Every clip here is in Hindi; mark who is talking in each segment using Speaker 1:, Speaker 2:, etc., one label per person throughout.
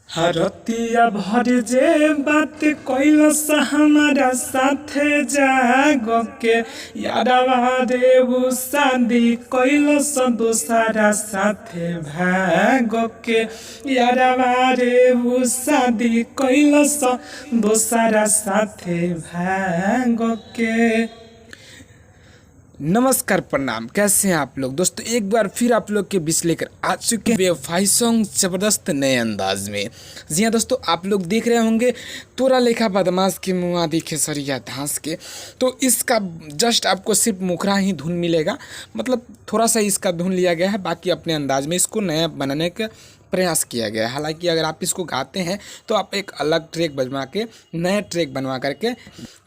Speaker 1: हरतिया भर जे बात कैलस हमारा साथे जाग के यादवा रे उ शादी कैलस दूसरा साथे भाग के यादवा रे उ शादी कैलस दूसरा साथे भाग के। नमस्कार प्रणाम, कैसे हैं आप लोग दोस्तों। एक बार फिर आप लोग के बीच लेकर आ चुके हैं बेवफाई सॉन्ग जबरदस्त नए अंदाज में। जी हाँ दोस्तों, आप लोग देख रहे होंगे तोरा लेखा बदमाश के मुँह दिखे सरिया धांस के। तो इसका जस्ट आपको सिर्फ मुखरा ही धुन मिलेगा, मतलब थोड़ा सा इसका धुन लिया गया है, बाकी अपने अंदाज में इसको नया बनाने का प्रयास किया गया है। हालांकि अगर आप इसको गाते हैं तो आप एक अलग ट्रैक बनवा के नया ट्रैक बनवा करके,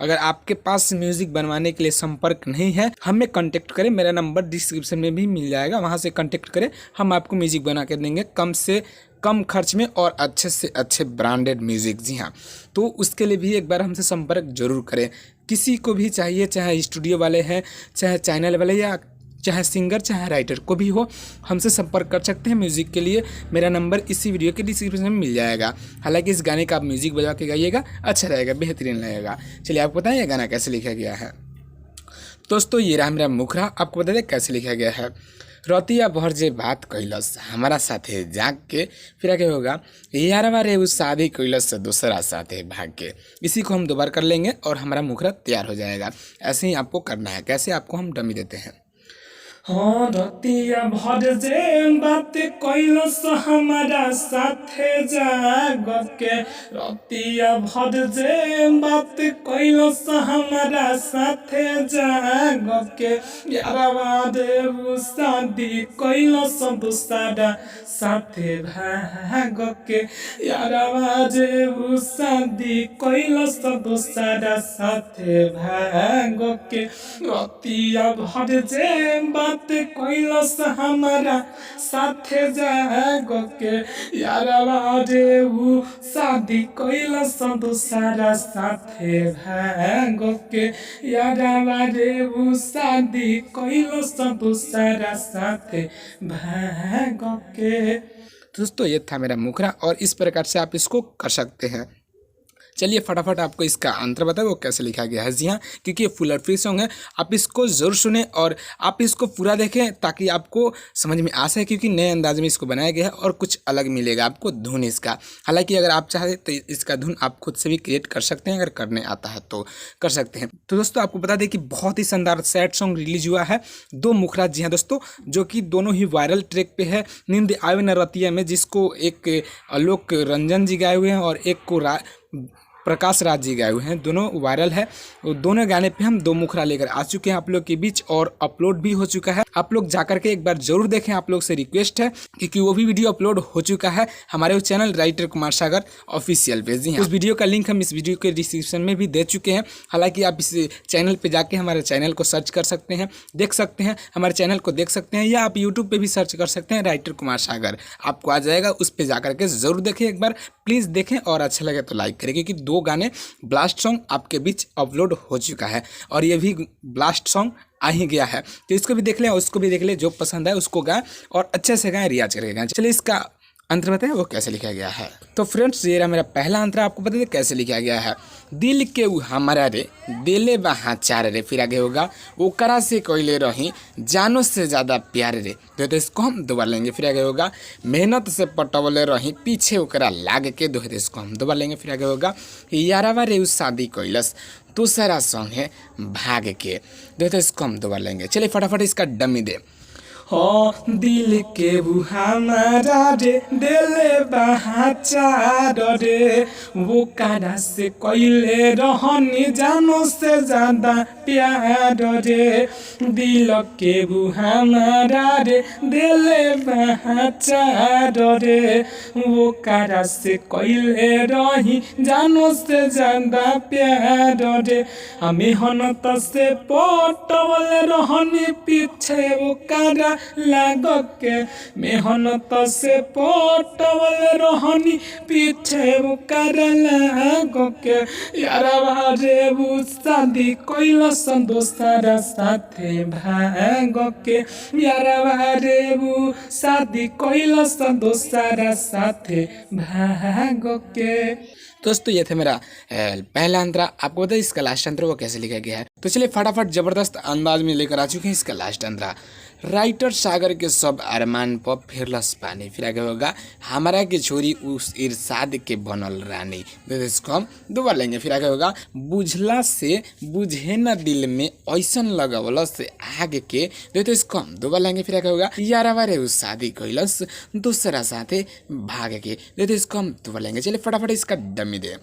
Speaker 1: अगर आपके पास म्यूज़िक बनवाने के लिए संपर्क नहीं है, हमें कांटेक्ट करें। मेरा नंबर डिस्क्रिप्शन में भी मिल जाएगा, वहां से कांटेक्ट करें, हम आपको म्यूज़िक बना के देंगे कम से कम खर्च में और अच्छे से अच्छे ब्रांडेड म्यूज़िक। जी हाँ, तो उसके लिए भी एक बार हमसे संपर्क जरूर करें। किसी को भी चाहिए, चाहे स्टूडियो वाले हैं, चाहे चैनल वाले, या चाहे सिंगर, चाहे राइटर को भी हो, हमसे संपर्क कर सकते हैं म्यूज़िक के लिए। मेरा नंबर इसी वीडियो के डिस्क्रिप्शन में मिल जाएगा। हालांकि इस गाने का आप म्यूज़िक बजा के गाइएगा, अच्छा रहेगा, बेहतरीन लगेगा। चलिए आपको बताएं ये गाना कैसे लिखा गया है। दोस्तों ये रहा मेरा मुखरा, आपको बता दें कैसे लिखा गया है। रतिया भर जे बात कैलस हमारा साथे जाग के, फिर आगे होगा यारवा रे उस शादी कैलस दूसरा साथे भाग के। इसी को हम दोबारा कर लेंगे और हमारा मुखरा तैयार हो जाएगा। ऐसे ही आपको करना है। कैसे, आपको हम डमी देते हैं। हाँ, रतिया भर जे बात कैलस हमारा साथे जाग के, रतिया भर जे बात कैलस हमारा साथे जाग के, यारवा रे उ शादी कैलस दूसरा साथे भाग के, यारवा रे उ शादी कैलस दूसरा साथे भाग के। रतिया भर जे बात कैलस हमारा साथे जाग के, यारवा रे उ शादी कैलस दूसरा साथे भाग के, यारवा रे उ शादी कैलस दूसरा साथे भाग के। दोस्तों ये था मेरा मुखरा और इस प्रकार से आप इसको कर सकते हैं। चलिए फटाफट आपको इसका अंतर बताए वो कैसे लिखा गया है। जी हाँ, क्योंकि ये फुल और फ्री सॉन्ग है, आप इसको ज़रूर सुने और आप इसको पूरा देखें ताकि आपको समझ में आ सके, क्योंकि नए अंदाज में इसको बनाया गया है और कुछ अलग मिलेगा आपको धुन इसका। हालांकि अगर आप चाहें तो इसका धुन आप खुद से भी क्रिएट कर सकते हैं, अगर करने आता है तो कर सकते हैं। तो दोस्तों आपको बता दें कि बहुत ही शानदार सैड सॉन्ग रिलीज हुआ है, दो मुखरा। जी हाँ दोस्तों, जो कि दोनों ही वायरल ट्रैक पे है। नींद आवे न रतिया में, जिसको एक आलोक रंजन जी गाए हुए हैं और एक को प्रकाश राज जी गाए हुए हैं, दोनों वायरल है। दोनों गाने पे हम दो मुखरा लेकर आ चुके हैं आप लोग के बीच और अपलोड भी हो चुका है। आप लोग जाकर के एक बार जरूर देखें, आप लोग से रिक्वेस्ट है, क्योंकि वो भी वीडियो अपलोड हो चुका है हमारे उस channel writer Kumar Sagar official पे। जी हाँ, उस वीडियो का लिंक हम इस वीडियो के डिस्क्रिप्शन में भी दे चुके हैं। हालांकि आप इस चैनल पर जाके हमारे चैनल को सर्च कर सकते हैं, देख सकते हैं, हमारे चैनल को देख सकते हैं, या आप यूट्यूब पर भी सर्च कर सकते हैं राइटर कुमार सागर, आपको आ जाएगा। उस पर जाकर के जरूर देखें एक बार, प्लीज़ देखें, और अच्छा लगे तो लाइक करें, क्योंकि दो गाने ब्लास्ट सॉन्ग आपके बीच अपलोड हो चुका है और ये भी ब्लास्ट सॉन्ग आ ही गया है। तो इसको भी देख लें और उसको भी देख लें, जो पसंद है उसको गाएं और अच्छे से गाएं, रियाज करके गाएं। चलिए इसका अंतर बताएं वो कैसे लिखा गया है। तो फ्रेंड्स ये रहा मेरा पहला अंतर, आपको बता दें कैसे लिखा गया है। दिल के उ हमारा रे दिले बहा चार रे, फिर आगे होगा ओकरा से कोयले रही जानो से ज़्यादा प्यार रे। तो इसको हम दोबारा लेंगे, फिर आगे होगा मेहनत से पटवले रही पीछे ओकरा लाग के। तो इसको हम दोबारा लेंगे, फिर आगे होगा यारवा रे उ शादी कैलस दूसरा सॉन्ग है भाग के। तो इसको हम दोबारा लेंगे। चलिए फटाफट इसका डमी दे। हो दिल के उ हमारा रे दिले बहा चार रे, वो कारा से कोयले रहनी जानो से ज्यादा प्यार रे। दिल के उ हमारा रे दिले बहा चार रे, वो कारा से कोयले रही जानो से ज्यादा प्यार रे। हमें हनत से पटवल रहनी पीछे वो कारा लागो के मेहनत से पटवल रहनी पीछे कर लागो के यारवा रे वो शादी कैलस दोसरा साथे भागो के यारवा रे वो शादी कैलस दोसरा साथे भागो के। दोस्तों ये थे मेरा पहला अंतरा। आपको पता है इसका लास्ट अंतरा वो कैसे लिखा गया है, तो चलिए फटाफट जबरदस्त अंदाज में लेकर आ चुके हैं इसका लास्ट अंतरा। राइटर सागर के सब अरमान पर फिरलस पानी, फिर आगे होगा हमारा के छोरी उस इरशाद के बनल रानी। इसको हम दो बार लेंगे, फिर आगे होगा बुझला से बुझे न दिल में ऐसन लगवल से आगे के। तो इसको हम दो बार लेंगे, फिर आगे होगा यारवा रे उस शादी कैलस दूसरा साथे भागे के। तो इसको हम दो बार लेंगे। चलिए फटाफट इसका डमी दे।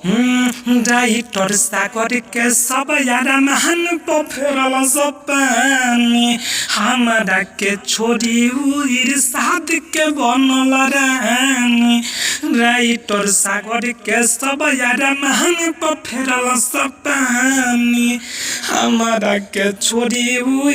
Speaker 1: राइटर सागर के सब यारा महान पफेरल सब पानी, हमारा के छोरी इरशाद के बनल रानी। राइटर सागर के सब यारा महान पफेरल सब पानी, हमारा के छोरी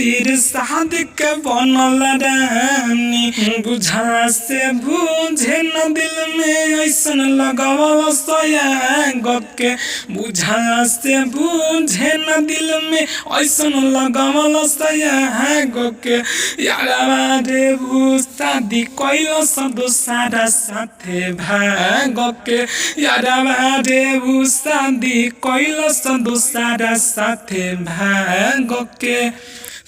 Speaker 1: इरशाद के बनल रानी। बुझा से बुझे न दिल में ऐसन लगवल सया के, बुझा से बुझे न दिल में ऐसन लगवल सया के यारवा रे वो शादी कैलस दोसरा साथे भागो के यारवा रे वो शादी कैलस दोसरा साथे भागो के।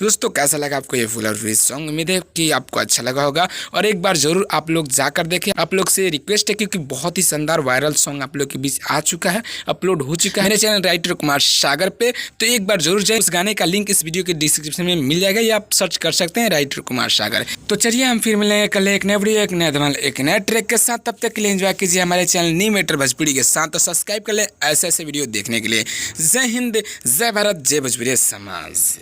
Speaker 1: दोस्तों कैसा लगा आपको ये फुल और फ्री सॉन्ग? उम्मीद है कि आपको अच्छा लगा होगा और एक बार जरूर आप लोग जाकर देखें। आप लोग से रिक्वेस्ट है क्योंकि बहुत ही शानदार वायरल सॉन्ग आप लोग के बीच आ चुका है, अपलोड हो चुका है मेरे चैनल राइटर कुमार सागर पे। तो एक बार जरूर जाए, उस गाने का लिंक इस वीडियो के डिस्क्रिप्शन में मिल जाएगा या आप सर्च कर सकते हैं राइटर कुमार सागर। तो चलिए हम फिर मिलेंगे कल एक नए वीडियो, एक नया धमाल, एक नया ट्रैक के साथ। तब तक के लिए एंजॉय कीजिए हमारे चैनल न्यू मैटर भोजपुरी के साथ। तो सब्सक्राइब कर ले ऐसे ऐसे वीडियो देखने के लिए। जय हिंद, जय भारत, जय भोजपुरी समाज।